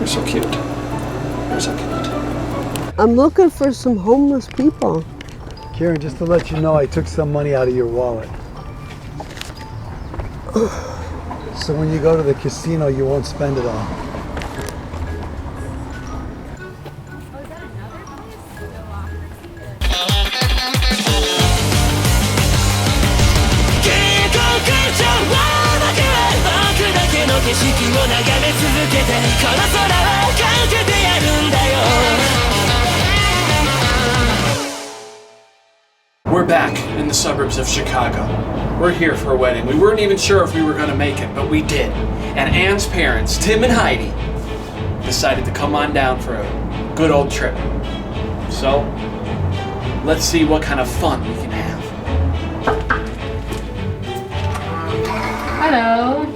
You're so cute. You're so cute. I'm looking for some homeless people. Karen, just to let you know, I took some money out of your wallet. So when you go to the casino, you won't spend it all. We're back in the suburbs of Chicago. We're here for a wedding. We weren't even sure if we were going to make it, but we did. And Anne's parents, Tim and Heidi, decided to come on down for a good old trip. So, let's see what kind of fun we can have. Hello.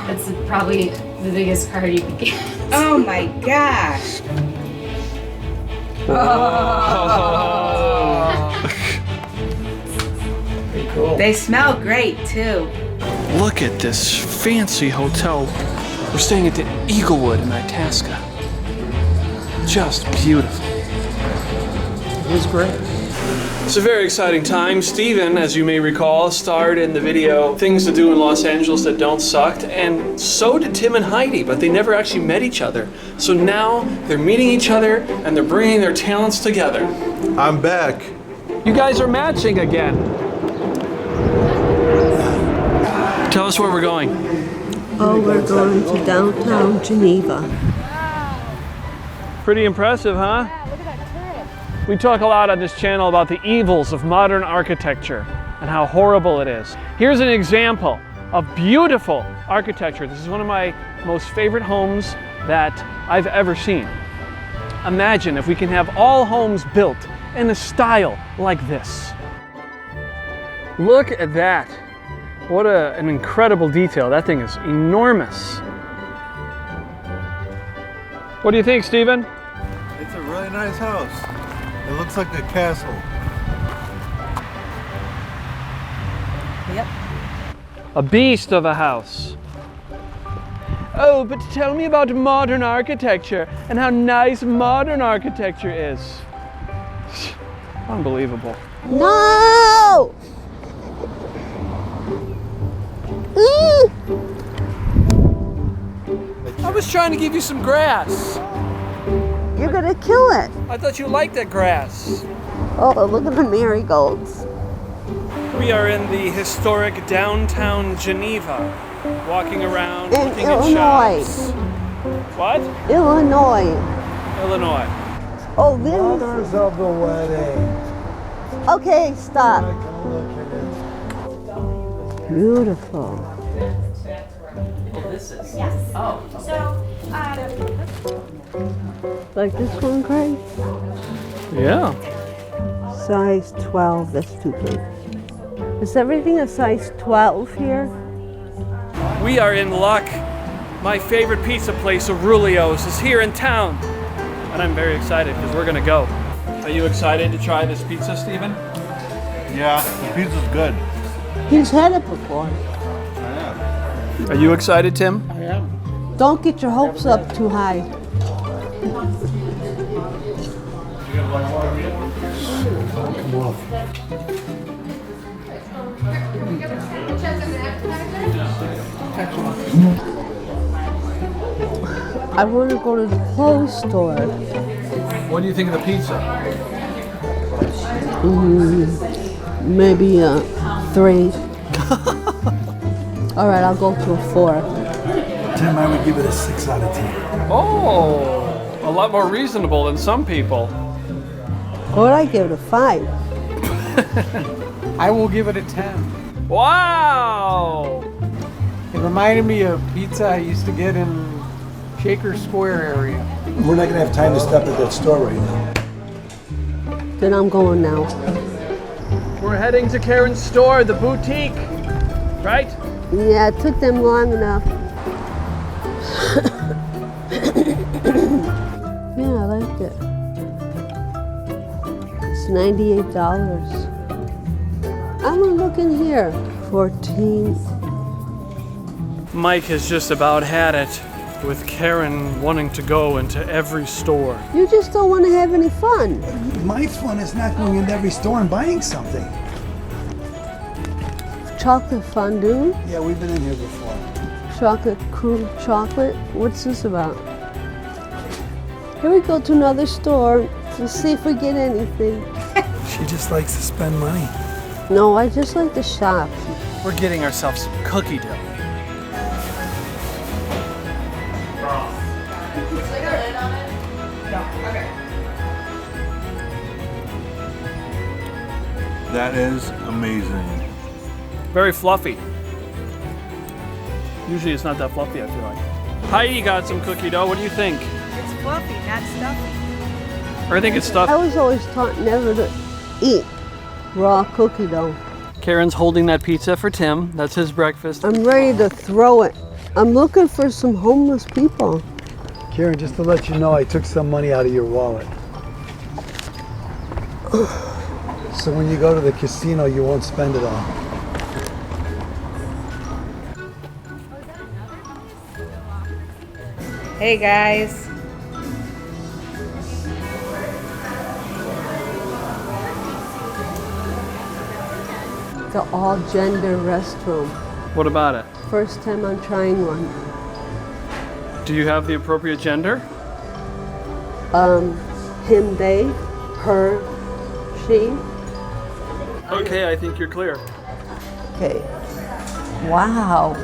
That's probably the biggest card you could get. Oh my gosh. Cool. They smell great too. Look at this fancy hotel. We're staying at the Eaglewood in Itasca. Just beautiful. It was great. It's a very exciting time. Steven, as you may recall, starred in the video Things to Do in Los Angeles That Don't Suck, and so did Tim and Heidi, but they never actually met each other. So now they're meeting each other and they're bringing their talents together. I'm back. You guys are matching again. Tell us where we're going. Oh, we're going to downtown Geneva. Pretty impressive, huh? We talk a lot on this channel about the evils of modern architecture and how horrible it is. Here's an example of beautiful architecture. This is one of my most favorite homes that I've ever seen. Imagine if we can have all homes built in a style like this. Look at that. What an incredible detail. That thing is enormous. What do you think, Steven? It's a really nice house. It looks like a castle. Yep. A beast of a house. Oh, but tell me about modern architecture and how nice modern architecture is. Unbelievable. No! I was trying to give you some grass. You're gonna kill it. I thought you liked that grass. Oh, look at the marigolds. We are in the historic downtown Geneva, walking around, In looking Illinois. at shops. What? Illinois. Illinois. Oh, this. Mothers of the wedding. Okay, stop. Come look at it. Beautiful. Like this one, Craig? Yeah. Size 12, that's too big. Is everything a size 12 here? We are in luck. My favorite pizza place, Aurelio's, is here in town. And I'm very excited because we're gonna go. Are you excited to try this pizza, Steven? Yeah, the pizza's good. He's had it before. Are you excited, Tim? Don't get your hopes up too high. I want to go to the clothes store. What do you think of the pizza? Maybe a 3. All right, I'll go to a 4. Tim, I would give it a 6 out of 10. Oh, a lot more reasonable than some people. What would I give it, a 5? I will give it a 10. Wow! It reminded me of pizza I used to get in Shaker Square area. We're not gonna have time to stop at that store right now. Then I'm going now. We're heading to Karen's store, the boutique, right? Yeah, it took them long enough. Yeah, I liked it. It's $98. I'm gonna look in here. 14. Mike has just about had it with Karen wanting to go into every store. You just don't want to have any fun. My fun is not going into every store and buying something. Chocolate fondue, Yeah, we've been in here before. chocolate cream chocolate. What's this about? Here we go to another store. We'll see if we get anything. She just likes to spend money. No, I just like to shop. We're getting ourselves some cookie dough. That is amazing. Very fluffy. Usually it's not that fluffy, I feel like. Heidi got some cookie dough. What do you think? It's fluffy, not stuffy. Or I think it's stuffed. I was always taught never to eat raw cookie dough. Karen's holding that pizza for Tim. That's his breakfast. I'm ready to throw it. I'm looking for some homeless people. Karen, just to let you know, I took some money out of your wallet. So when you go to the casino, you won't spend it all. Hey guys. The all-gender restroom. What about it? First time I'm trying one. Do you have the appropriate gender? Him, they, her, she. Okay, I think you're clear. Okay. Wow.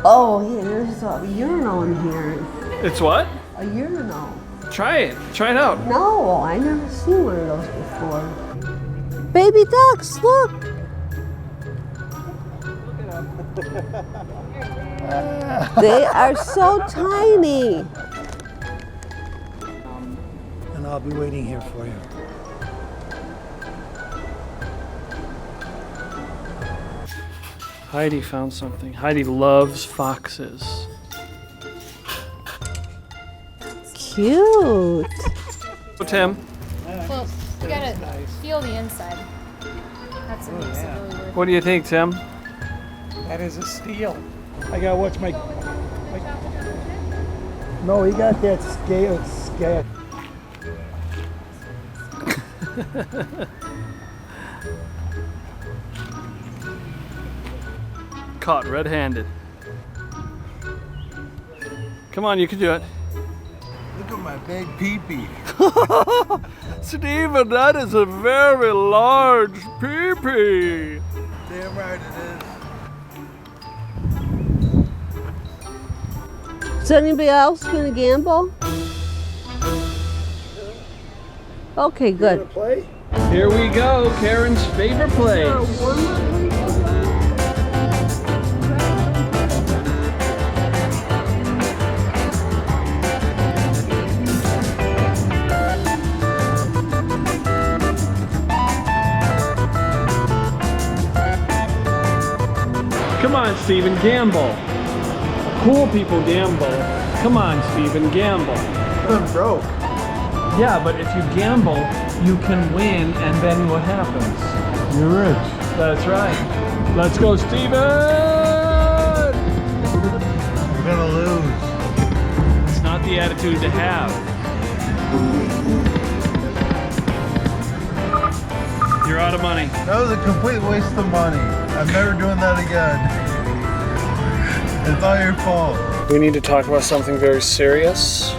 Oh, yeah, there's a urinal in here. It's what? A urinal. Try it. Try it out. No, I never seen one of those before. Baby ducks, look. They are so tiny. And I'll be waiting here for you. Heidi found something. Heidi loves foxes. Cute. Oh, Tim, Well, you gotta feel the inside. That's what makes it really worth what do you think, Tim? That is a steal. I gotta watch my... No, he got that scale. Caught red-handed. Come on, you can do it. Look at my big peepee. Steven, that is a very large pee-pee. Damn right it is. Is anybody else gonna gamble? Okay, good. Play? Here we go, Karen's favorite place. Come on, Steven, gamble. Cool people gamble. Come on, Steven, gamble. I'm broke. Yeah, but if you gamble, you can win, and then what happens? You're rich. That's right. Let's go, Steven! You're gonna lose. It's not the attitude to have. You're out of money. That was a complete waste of money. I'm never doing that again. It's all your fault. We need to talk about something very serious.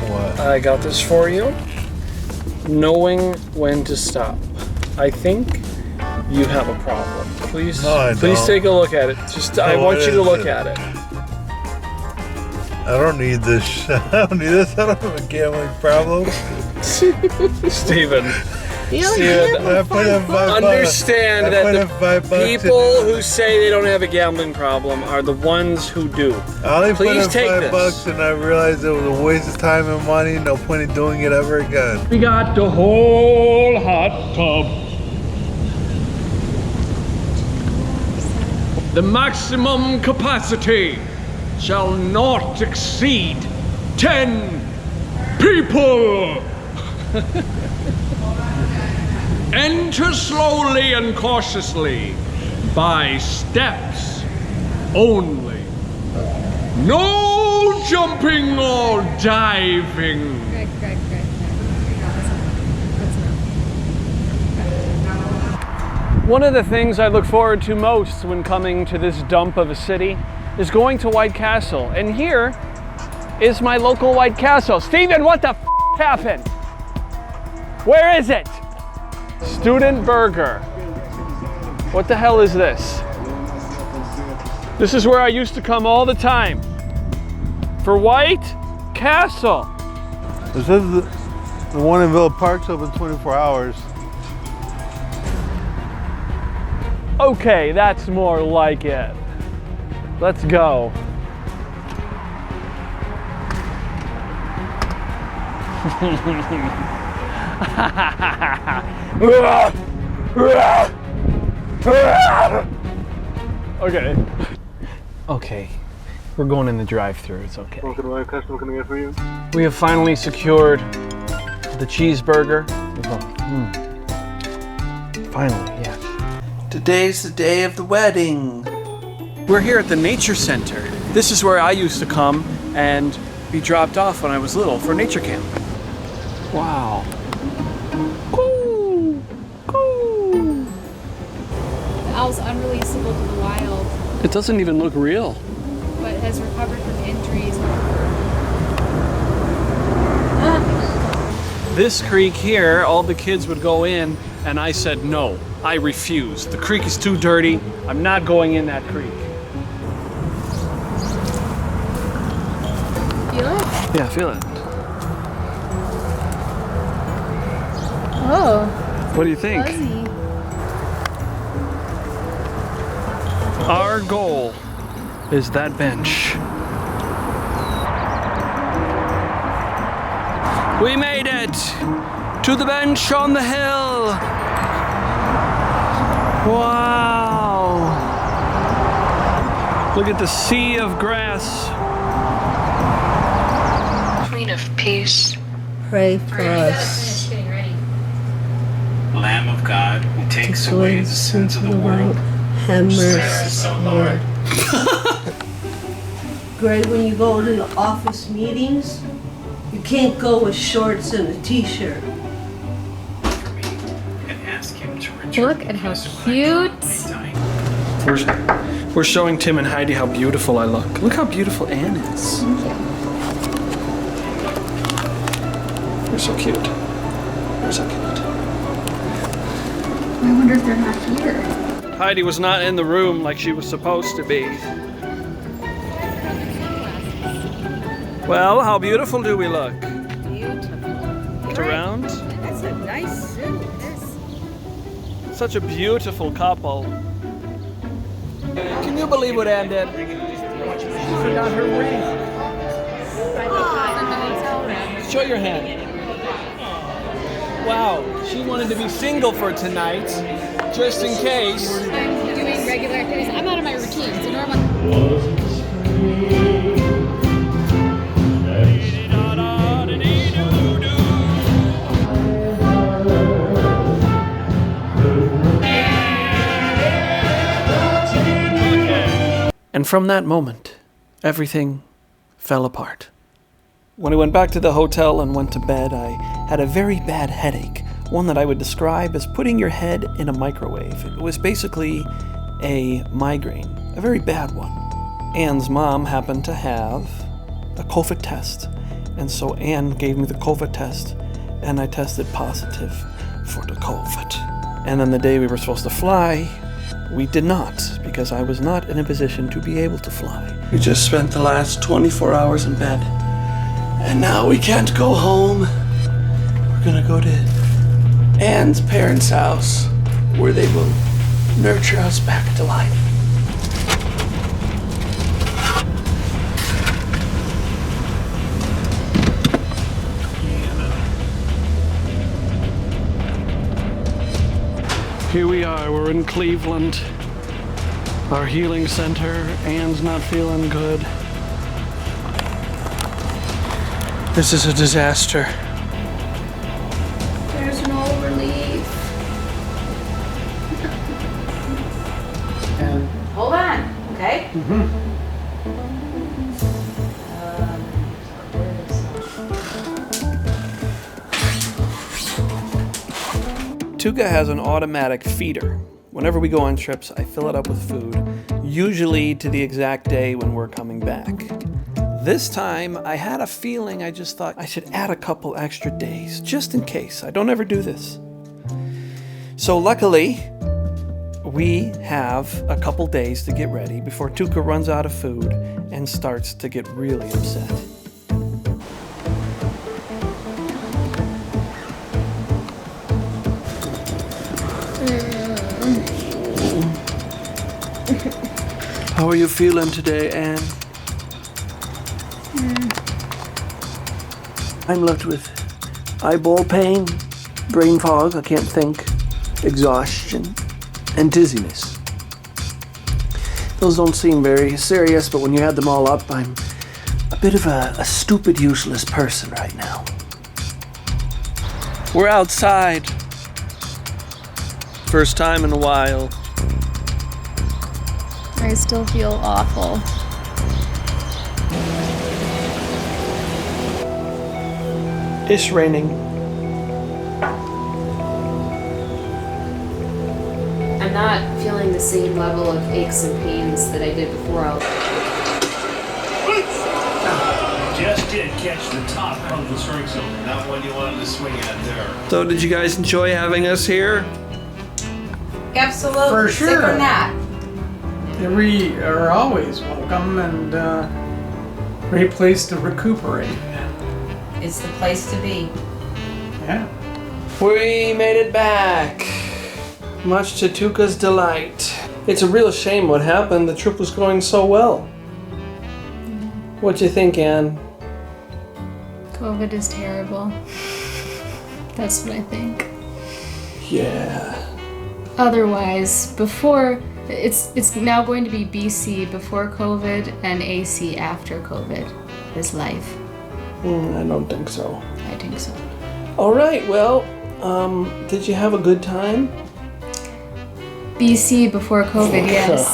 What? I got this for you. Knowing when to stop. I think you have a problem. Please, No, I please don't. take a look at it. Just, I No, want it you to look isn't. at it. I don't need this. I don't need this. I don't have a gambling problem. Steven, You don't Steven, gamble I put in for $5. understand I that put the in $5 people who say they don't have a gambling problem are the ones who do. I only put Please in take $5 this. and I realized it was a waste of time and money. No point in doing it ever again. We got the whole hot tub. The maximum capacity shall not exceed 10 people. Enter slowly and cautiously by steps only. No jumping or diving. Greg. One of the things I look forward to most when coming to this dump of a city is going to White Castle. And here is my local White Castle. Steven, what the f happened? Where is it? Student Burger. What the hell is this? This is where I used to come all the time. For White Castle. It says the one in Villa Park's open 24 hours. Okay, that's more like it. Let's go. Okay, we're going in the drive-thru. It's okay. Welcome to White Castle. What can I get for you? We have finally secured the cheeseburger. Finally, yes. Today's the day of the wedding. We're here at the Nature Center. This is where I used to come and be dropped off when I was little for nature camp. Wow. Cool. The owl's unreleasable to the wild, It doesn't even look real. but has recovered from injuries. This creek here, all the kids would go in, and I said no. I refuse. The creek is too dirty. I'm not going in that creek. Feel it? Yeah, feel it. Oh, What do you think? fuzzy. Our goal is that bench. We made it to the bench on the hill. Wow. Look at the sea of grass. Queen of Peace, Pray for us. Getting ready. Lamb of God, who takes away the sins of the world, Have mercy, us, O Lord. Greg, when you go to the office meetings, you can't go with shorts and a t-shirt. And ask him to return. Look at how cute. We're showing Tim and Heidi how beautiful I look. Look how beautiful Anne is. You're so cute. You're so cute. I wonder if they're not here. Heidi was not in the room like she was supposed to be. Well, how beautiful do we look? Beautiful. Look around. That's a nice suit. Such a beautiful couple. Can you believe what Anne did? She forgot her ring. Show your hand. Wow, she wanted to be single for tonight, just in case. I'm doing regular activities. I'm out of my routine, so normal. And from that moment, everything fell apart. When I went back to the hotel and went to bed, I had a very bad headache, one that I would describe as putting your head in a microwave. It was basically a migraine, a very bad one. Anne's mom happened to have a COVID test, and so Anne gave me the COVID test, and I tested positive for the COVID. And then the day we were supposed to fly, we did not, because I was not in a position to be able to fly. We just spent the last 24 hours in bed, and now we can't go home. We're gonna go to Anne's parents' house, where they will nurture us back to life. Here we are, we're in Cleveland, our healing center. Anne's not feeling good. This is a disaster. There's no relief. Hold on, okay? Tuca has an automatic feeder. Whenever we go on trips, I fill it up with food, usually to the exact day when we're coming back. This time, I had a feeling. I just thought I should add a couple extra days, just in case. I don't ever do this. So luckily, we have a couple days to get ready before Tuca runs out of food and starts to get really upset. How are you feeling today, Anne? I'm left with eyeball pain, brain fog, I can't think, exhaustion, and dizziness. Those don't seem very serious, but when you add them all up, I'm a bit of a stupid, useless person right now. We're outside. First time in a while. I still feel awful. It's raining. I'm not feeling the same level of aches and pains that I did before. Just did catch the top of the string, so not one you wanted to swing at there. So did you guys enjoy having us here? Absolutely. For Sick sure. or not. We are always welcome and great place to recuperate. It's the place to be. Yeah. We made it back, much to Tuca's delight. It's a real shame what happened. The trip was going so well. What you think, Anne? COVID is terrible. That's what I think. Yeah. Otherwise, before, it's now going to be BC before COVID and AC after COVID is life. I don't think so. I think so. All right, well, did you have a good time? BC before COVID, yes.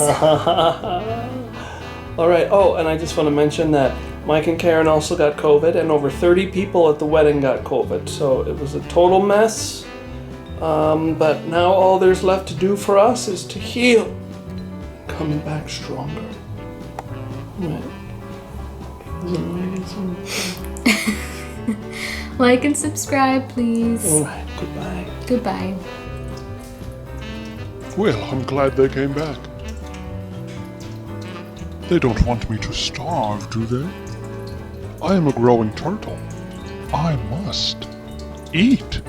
All right, oh, and I just want to mention that Mike and Karen also got COVID, and over 30 people at the wedding got COVID, so it was a total mess. But now all there's left to do for us is to heal. Coming back stronger. Right. Like and subscribe, please. All right, goodbye. Goodbye. Well, I'm glad they came back. They don't want me to starve, do they? I am a growing turtle. I must eat.